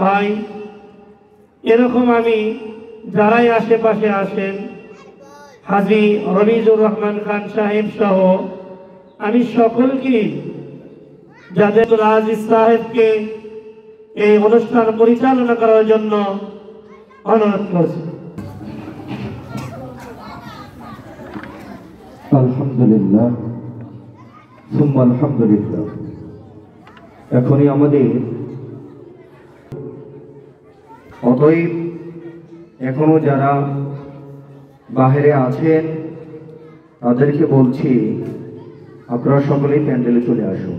ভাই এরকম আমি যারাই আশেপাশে আসেন হাজী রবিজুর রহমান খান সাহেব সহ আমি সকলকে যাদের আজিজ সাহেবকে এই অনুষ্ঠান পরিচালনা করার জন্য অনুরোধ করছি। আলহামদুলিল্লাহ সুম্মা আলহামদুলিল্লাহ। এখনই আমাদের অতএব এখনো যারা বাহিরে আছেন তাদেরকে বলছি আপনারা সকলেই প্যান্ডেলে চলে আসুন।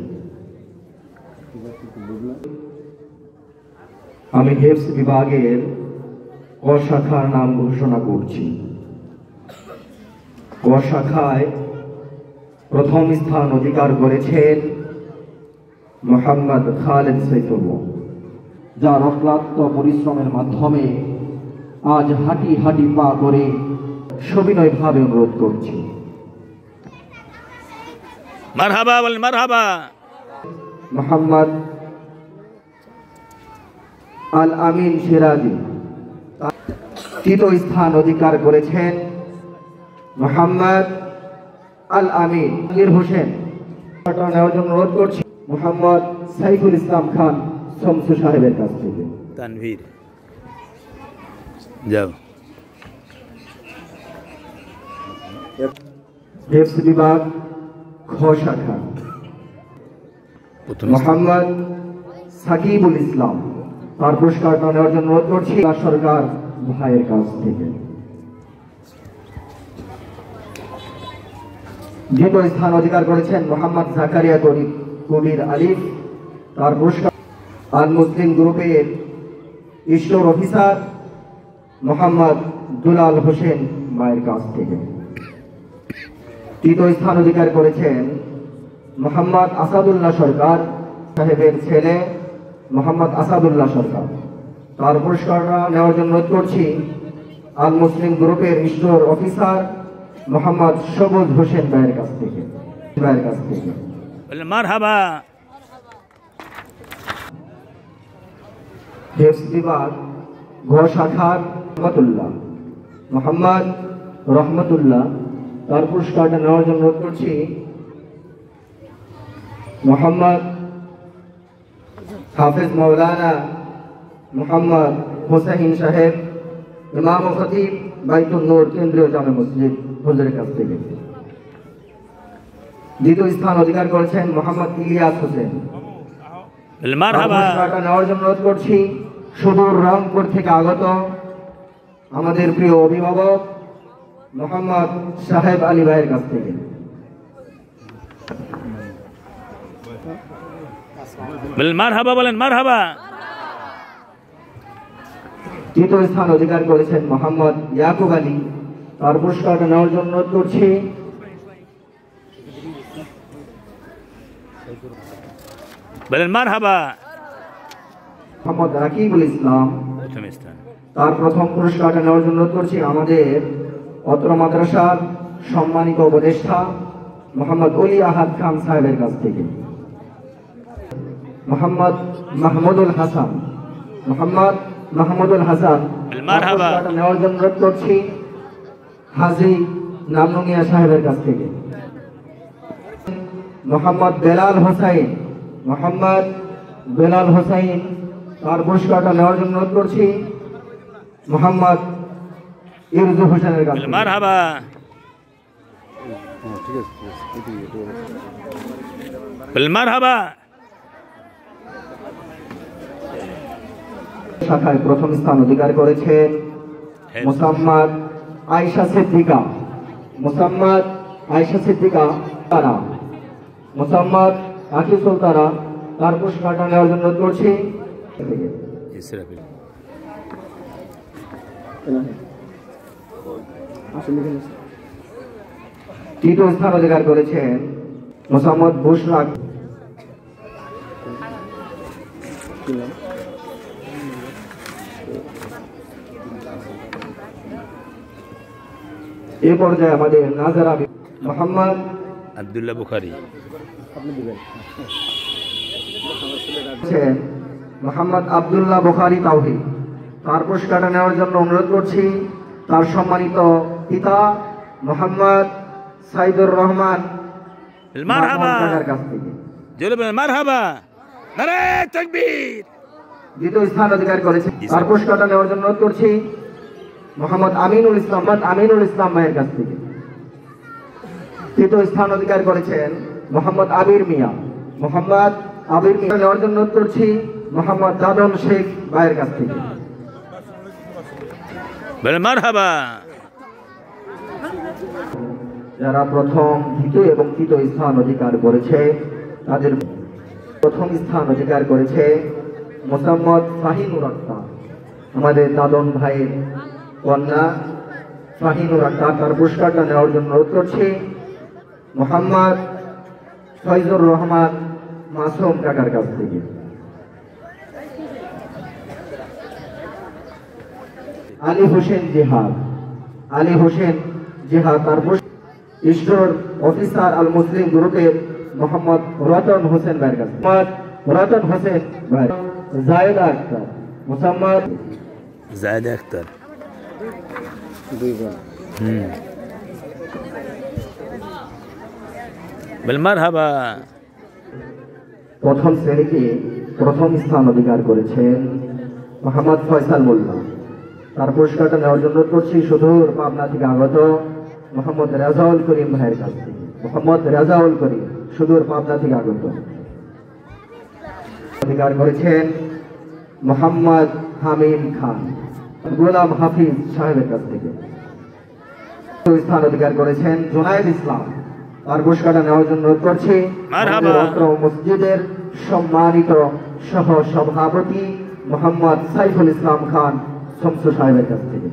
আমি হেফজ বিভাগের ক শাখার নাম ঘোষণা করছি। ক শাখায় প্রথম স্থান অধিকার করেছেন মোহাম্মদ খালেদ সাইফুল্লাহ, যার অক্লান্ত পরিশ্রমের মাধ্যমে আজ হাঁটি হাঁটি পা করে সবিনয়ভাবে অনুরোধ করছি। মারহাবা বলেন, মারহাবা। মোহাম্মদ আল আমিন সিরাজি তৃতীয় স্থান অধিকার করেছেন মোহাম্মদ আল আমিন হোসেন। নেওয়ার জন্য অনুরোধ করছি মোহাম্মদ সাইফুল ইসলাম খান শমসু সাহেবের কাছ থেকে। তানভীর যাও। হেফজ বিভাগ খ শাখা মোহাম্মদ সাকিবুল ইসলাম, তার পুরস্কারটা নেওয়ার জন্য অনুরোধ করছি সরকার ভাইয়ের কাছ থেকে। দ্বিতীয় স্থান অধিকার করেছেন মোহাম্মদ জাকারিয়া কবির আলিফ, তার পুরস্কার আল মুসলিম গ্রুপের স্টোর অফিসার মোহাম্মদ দুলাল হোসেন মায়ের কাছ থেকে। তৃতীয় স্থান অধিকার করেছেন মোহাম্মদ আসাদুল্লাহ সরকার সাহেবের ছেলে মোহাম্মদ আসাদুল্লাহ সরকার, তার পুরস্কারটা নেওয়ার জন্য অনুরোধ করছি আল মুসলিম গ্রুপের স্টোর অফিসার মোহাম্মদ সবুজ হোসেন ভাইয়ের কাছ থেকে। মারহাবা। হেফজ বিভাগ ঘ শাখার মোহাম্মদ রহমতুল্লাহ, তার পুরস্কারটা নেওয়ার জন্য অনুরোধ করছি মোহাম্মদ হাফেজ মৌলানা মোহাম্মদ হোসাইন সাহেব, ইমাম ও খতিব বাইতুন নূর কেন্দ্রীয় জামে মসজিদ হুজুরের কাছ থেকে। দ্বিতীয় স্থান অধিকার করেছেন মোহাম্মদ ইলিয়াস হোসেন। পুরস্কারটা নেওয়ার জন্য অনুরোধ করছি সুদূর রংপুর থেকে আগত আমাদের প্রিয় অভিভাবক মোহাম্মদ সাহেব আলী ভাইয়ের কাছ থেকে। মারহাবা বলেন, মারহাবা। তৃতীয় স্থান অধিকার করেছেন মোহাম্মদ ইয়াকুব আলী, তার পুরস্কারটা নেওয়ার জন্য অনুরোধ করছি বলেন মারহাবা। মোহাম্মদ রাকিবুল ইসলাম, প্রথম স্থান, তার প্রথম পুরস্কারটা নেওয়ার জন্য অনুরোধ করছি আমাদের অত্র মাদ্রাসার সম্মানিত উপদেষ্টা মোহাম্মদ অলি আহাদ খান সাহেবের কাছ থেকে। মোহাম্মদ মাহমুদুল হাসান, পুরস্কারটা নেওয়ার জন্য অনুরোধ করছি হাজী নামনুনিয়া সাহেবের কাছ থেকে। মোহাম্মদ বেলাল হোসাইন, তার পুরস্কারটা নেওয়ার জন্য অনুরোধ করছি মোহাম্মদ ইরজু হোসেনের কাছে। মারহাবা। মারহাবা। শাখায় প্রথম স্থান অধিকার করেছেন মোসাম্মদ আয়েশা সিদ্দিকা, মোসাম্মদ আখি সুলতানা, তার পুরস্কারটা নেওয়ার জন্য অনুরোধ করছি তৃতীয় স্থান অধিকার করেছেন মোসাম্মদ বুশরা। এই পর্যায়ে আমাদের নাজারা মোহাম্মদ আব্দুল্লাহ বুখারী মোহাম্মদ আব্দুল্লাহ বুখারী তাওহীদ। তার পুরস্কারটা নেওয়ার জন্য অনুরোধ করছি তার সম্মানিত পিতা মোহাম্মদ সাইদুর রহমান মারহাবা কাকার কাছ থেকে। জোরে বলেন মারহাবা, নারে তাকবীর। দ্বিতীয় স্থান অধিকার করেছেন, তার পুরস্কারটা নেওয়ার জন্য অনুরোধ করছি মোহাম্মদ আমিনুল ইসলাম ভাইয়ের কাছ থেকে। তৃতীয় স্থান অধিকার করেছেন মোহাম্মদ আবির মিয়া নেওয়ার জন্য অনুরোধ করছি মোহাম্মদ দাদন শেখ ভাইয়ের কাছ থেকে। বলেন মারহাবা। যারা প্রথম, দ্বিতীয় এবং তৃতীয় স্থান অধিকার করেছে তাদের প্রথম স্থান অধিকার করেছে মোসাম্মদ ফাহিনুর আক্তার, আমাদের দাদন ভাইয়ের কন্যা ফাহিনুর আক্তার। তার পুরস্কারটা নেওয়ার জন্য অনুরোধ করছি মোহাম্মদ ফয়জুর রহমান মাসুম কাকার কাছ থেকে। আলী হোসেন জিহাদ তার স্টোর অফিসার আল মুসলিম গ্রুপের মোহাম্মদ রতন হোসেন ভাইয়ের কাছে। রতন হোসেন ভাই। জায়েদা আক্তার, মোসাম্মদ জায়েদা আক্তার, দুই বোন। বলেন মারহাবা। প্রথম শ্রেণীতে প্রথম স্থান অধিকার করেছেন মোহাম্মদ ফয়সাল মোল্লা। তার পুরস্কারটা নেওয়ার জন্য করছি সুদূর পাবনা থেকে আগত মোহাম্মদ রেজাউল করিম ভাইয়ের কাছ থেকে। সুদূর পাবনা থেকে আগত। অধিকার করেছেন মোহাম্মদ হামিম খান গোলাম হাফিজ সাহেবের কাছ থেকে। স্থান অধিকার করেছেন জুনায়েদ ইসলাম। তার পুরস্কারটা নেওয়ার জন্য অনুরোধ করছি মসজিদের সম্মানিত সহ সভাপতি মোহাম্মদ সাইফুল ইসলাম খান শমসু সাহেবের কাছ থেকে।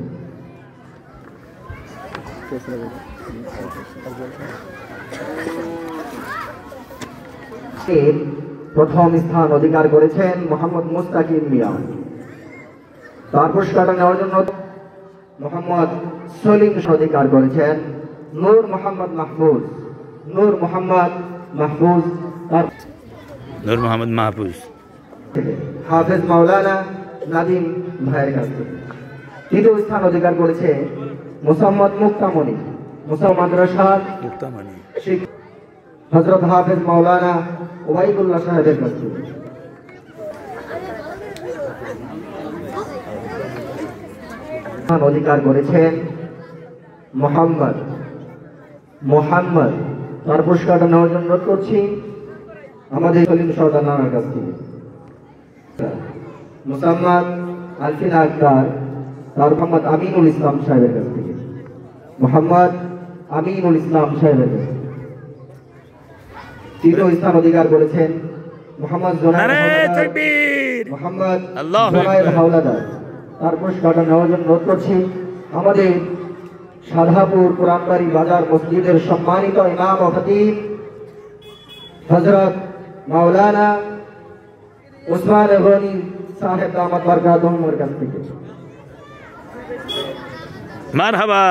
প্রথম স্থান অধিকার করেছেন মোহাম্মদ মুস্তাকিম মিয়া। তার পুরস্কারটা নেওয়ার জন্য মোহাম্মদ সলিম অধিকার করেছেন নূর মোহাম্মদ মাহফুজ হাফেজ মাওলানা নাদিম ভাইয়ের কাছ থেকে। তৃতীয় স্থান অধিকার করেছে মোসাম্মদ মুক্তামণি মাদ্রাসার হযরত হাফেজ মাওলানা ওবাইদুল্লাহ সাহেবের কাছ থেকে। অধিকার করেছেন মোহাম্মদ। তার পুরস্কারটা নেওয়ার জন্য অনুরোধ করছি আমাদের সলিম সর্দার নানার কাছ থেকে। মোসাম্মদ আলফিনা আক্তার তার মোহাম্মদ আমিনুল ইসলাম সাহেবের কাছ থেকে। তৃতীয় স্থান অধিকার করেছেন মোহাম্মদ হাওলাদার। তার পুরস্কারটা নেওয়ার জন্য অনুরোধ করছি আমাদের সাধাপুর পুরানবাড়ি বাজার মসজিদের সম্মানিত ইমাম ও খতিব হযরত মাওলানা উসমান গনি সাহেব দামাত বরকাতুহুর কাছ থেকে। মারহাবা।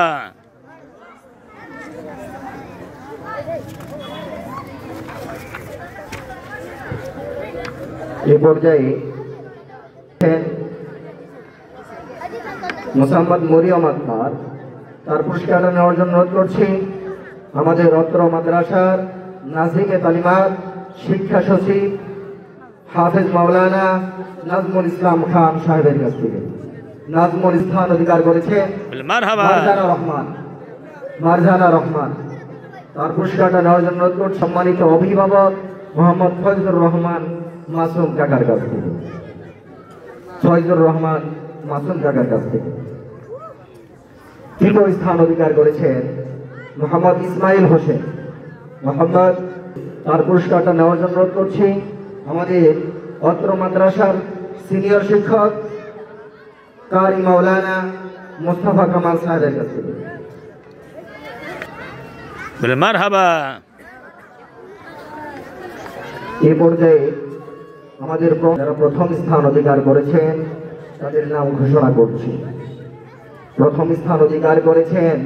এই পর্যায়ে মোসাম্মদ মরিয়ম আক্তার। তার পুরস্কারটা নেওয়ার জন্য অনুরোধ করছি আমাদের অত্র মাদ্রাসার নাজিমে তালিমাত শিক্ষা সচিব হাফেজ মাওলানা নাজমুল ইসলাম খান সাহেবের কাছ থেকে। নাজমুল স্থান অধিকার করেছে মারজানা রহমান। তার পুরস্কারটা নেওয়ার জন্য অনুরোধ করছি সম্মানিত অভিভাবক মোহাম্মদ ফয়জুর রহমান মাসুম কাকার কাছ থেকে। তৃতীয় স্থান অধিকার করেছেন মোহাম্মদ ইসমাইল হোসেন। তার পুরস্কারটা নেওয়ার জন্য অনুরোধ করছি আমাদের অত্র মাদ্রাসার সিনিয়র শিক্ষক কারি মাওলানা মুস্তাফা কামাল সাহেবের কাছ থেকে। মারহাবা। এই পর্যায়ে আমাদের যারা প্রথম স্থান অধিকার করেছেন তাদের নাম ঘোষণা করছি। প্রথম স্থান অধিকার করেছেন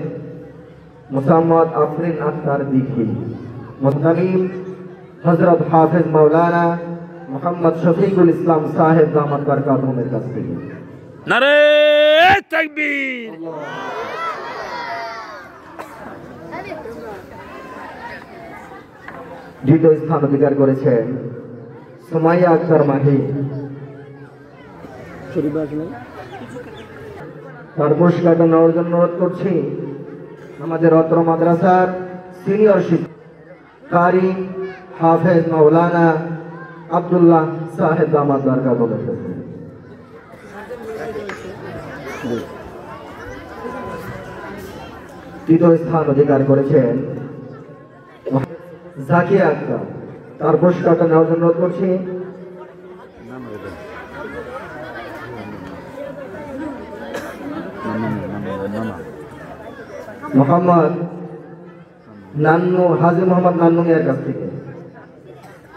মোসাম্মদ আফরিন আক্তার দিঘি, মুস্তাকিম হযরত হাফেজ মাওলানা মোহাম্মদ শফিকুল ইসলাম সাহেব দামাত বারকাতুহুমের কাছ থেকে। নারে তাকবীর। দ্বিতীয় স্থান অধিকার করেছেন সুমাইয়া আক্তার মাহি। তার পুরস্কারটা নেওয়ার জন্য অনুরোধ করছি আমাদের অত্র মাদ্রাসার সিনিয়র শিক্ষক কারি হাফেজ মাওলানা আব্দুল্লাহ সাহেব দামাত বারকাতুহুমের কাছে। তৃতীয় স্থান অধিকার করেছেন জাকিয়া আক্তার। তার পুরস্কারটা নেওয়ার জন্য অনুরোধ করছি মোহাম্মদ নান্নু, হাজী মোহাম্মদ নান্নু মিয়ার কাছ থেকে।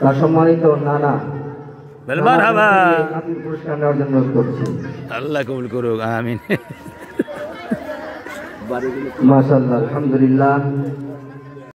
তার সম্মানিত নানা বল মারহাবা। পুরস্কার নেওয়ার জন্য অনুরোধ করছি। আল্লাহ কবুল করুক, আমিন। মাশাআল্লাহ, আলহামদুলিল্লাহ।